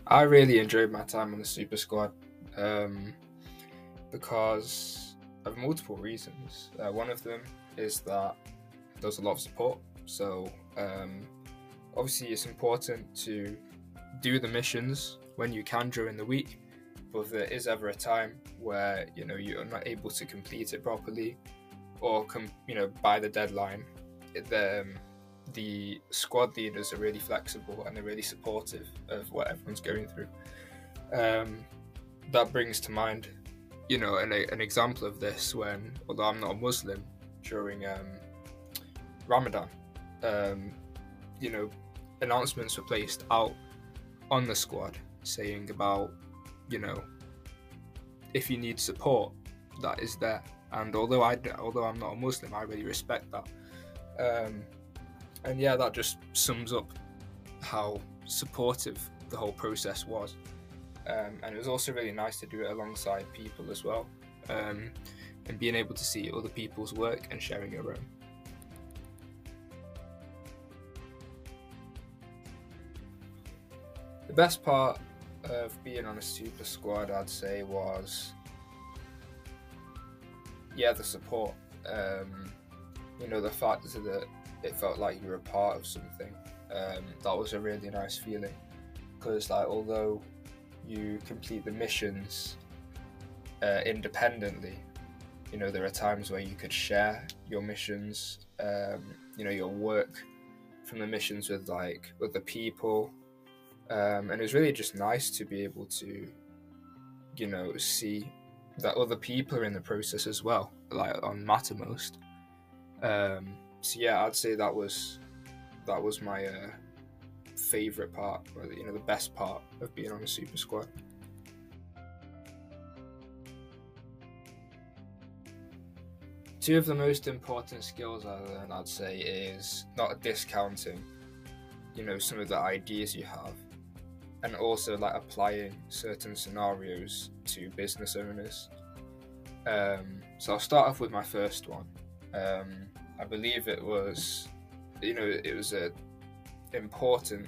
I really enjoyed my time on the Super Squad um, because of multiple reasons. One of them is that there's a lot of support. So obviously, it's important to do the missions when you can during the week. But if there is ever a time where you're not able to complete it properly, or by the deadline, the squad leaders are really flexible and they're really supportive of what everyone's going through. That brings to mind, an example of this when, although I'm not a Muslim, during Ramadan, announcements were placed out on the squad saying about, if you need support, that is there. And although I'm not a Muslim, I really respect that. And yeah, that just sums up how supportive the whole process was. And it was also really nice to do it alongside people as well, and being able to see other people's work and sharing your own. The best part of being on a super squad, I'd say, was the support. The fact that it felt like you were a part of something. That was a really nice feeling, because although you complete the missions independently, there are times where you could share your missions, your work from the missions with other people, and it was really just nice to be able to see that other people are in the process as well, on Mattermost. So yeah, I'd say that was my favourite part, or the best part of being on a super squad. Two of the most important skills I learned, I'd say, is not discounting some of the ideas you have, and also applying certain scenarios to business owners. So I'll start off with my first one. I believe it was a important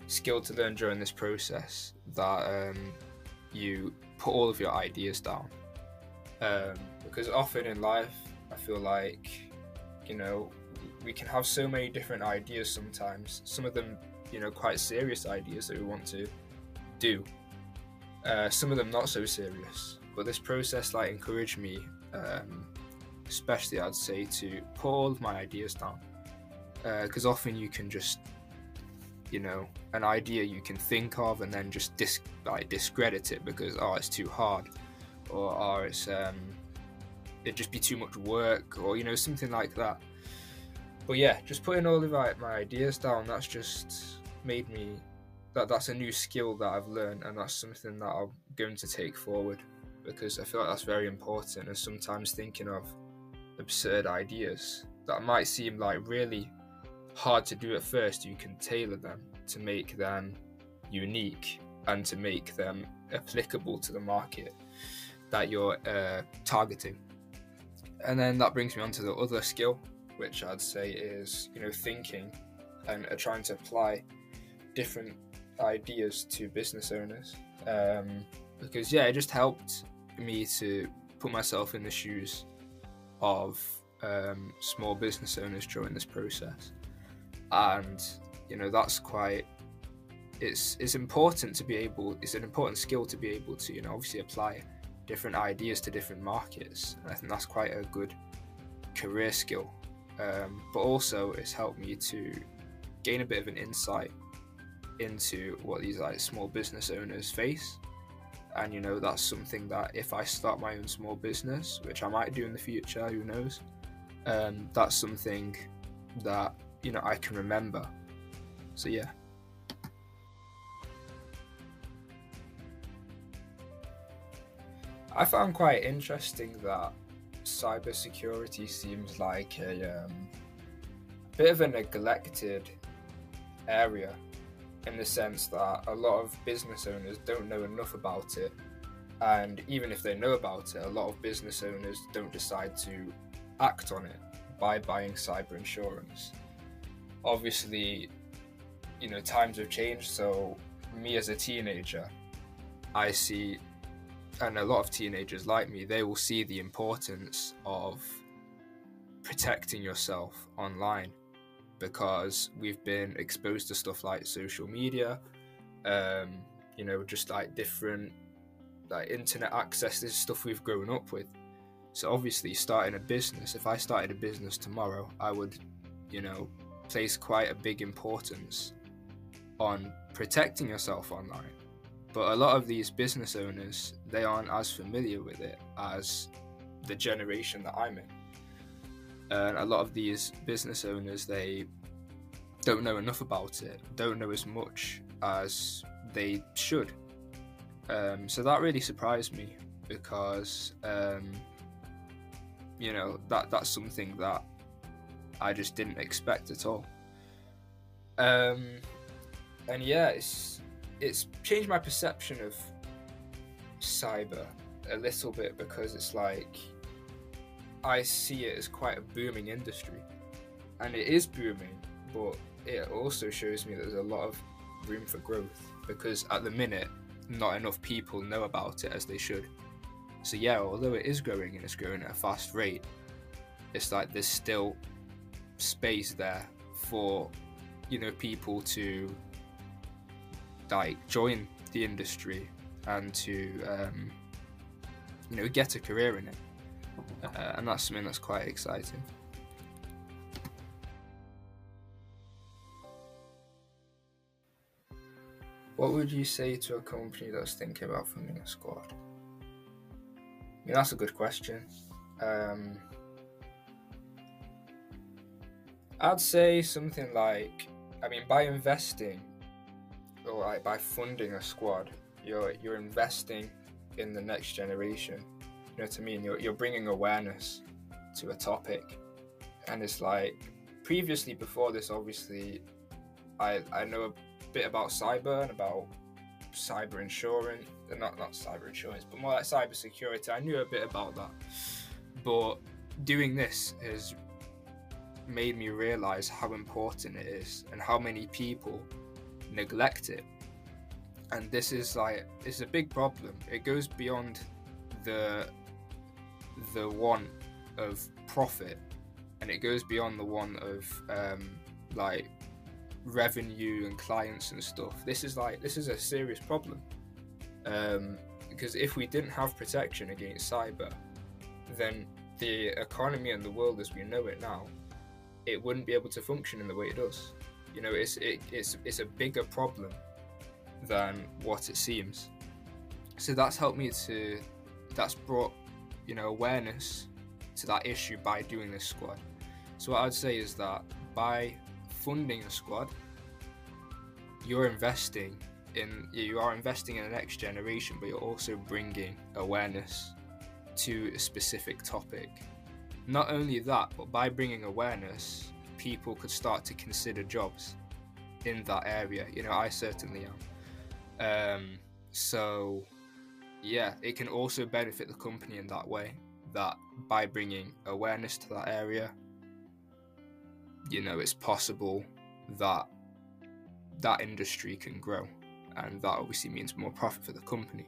skill to learn during this process, that you put all of your ideas down, because often in life I feel like we can have so many different ideas sometimes, some of them quite serious ideas that we want to do, some of them not so serious, but this process encouraged me, especially I'd say, to put all of my ideas down, because often you can just an idea you can think of and then just discredit it because it's too hard, or it's it'd just be too much work, or something like that. But yeah, just putting all of my ideas down, that's just made me that's a new skill that I've learned, and that's something that I'm going to take forward, because I feel like that's very important. And sometimes thinking of absurd ideas that might seem really hard to do at first, you can tailor them to make them unique and to make them applicable to the market that you're targeting. And then that brings me on to the other skill, which I'd say is thinking and trying to apply different ideas to business owners, because it just helped me to put myself in the shoes of small business owners during this process. And that's quite, it's important to be able, it's an important skill to be able to obviously apply different ideas to different markets, and I think that's quite a good career skill, but also it's helped me to gain a bit of an insight into what these small business owners face. And that's something that if I start my own small business, which I might do in the future, who knows, that's something that I can remember. So yeah. I found quite interesting that cybersecurity seems like a bit of a neglected area, in the sense that a lot of business owners don't know enough about it, and even if they know about it, a lot of business owners don't decide to act on it by buying cyber insurance. Obviously, times have changed, so me as a teenager, I see, and a lot of teenagers like me, they will see the importance of protecting yourself online, because we've been exposed to stuff like social media, just like different like internet access. This is stuff we've grown up with. So obviously starting a business, if I started a business tomorrow, I would, place quite a big importance on protecting yourself online. But a lot of these business owners, they aren't as familiar with it as the generation that I'm in. And a lot of these business owners, they don't know enough about it, don't know as much as they should. So that really surprised me, because that's something that I just didn't expect at all. And yeah, it's changed my perception of cyber a little bit, because it's like I see it as quite a booming industry, and it is booming, but it also shows me that there's a lot of room for growth, because at the minute not enough people know about it as they should. So yeah, although it is growing and it's growing at a fast rate, it's like there's still space there for people to like join the industry and to get a career in it, and that's something that's quite exciting. What would you say to a company that's thinking about funding a squad? I mean, that's a good question. I'd say something like, by investing, or like by funding a squad, you're investing in the next generation. You know what I mean? You're bringing awareness to a topic, and it's like previously, before this, obviously, I know a bit about cyber and about cyber insurance, not cyber insurance, but more like cyber security. I knew a bit about that, but doing this has made me realize how important it is and how many people neglect it. And this is it's a big problem. It goes beyond the want of profit, and it goes beyond the one of revenue and clients and stuff. This is a serious problem, because if we didn't have protection against cyber, then the economy and the world as we know it now, it wouldn't be able to function in the way it does. It's a bigger problem than what it seems. So that's brought awareness to that issue by doing this squad. So what I'd say is that by funding a squad, you are investing in the next generation, but you're also bringing awareness to a specific topic. Not only that, but by bringing awareness, people could start to consider jobs in that area. I certainly am. So yeah, it can also benefit the company in that way, that by bringing awareness to that area, it's possible that industry can grow, and that obviously means more profit for the company.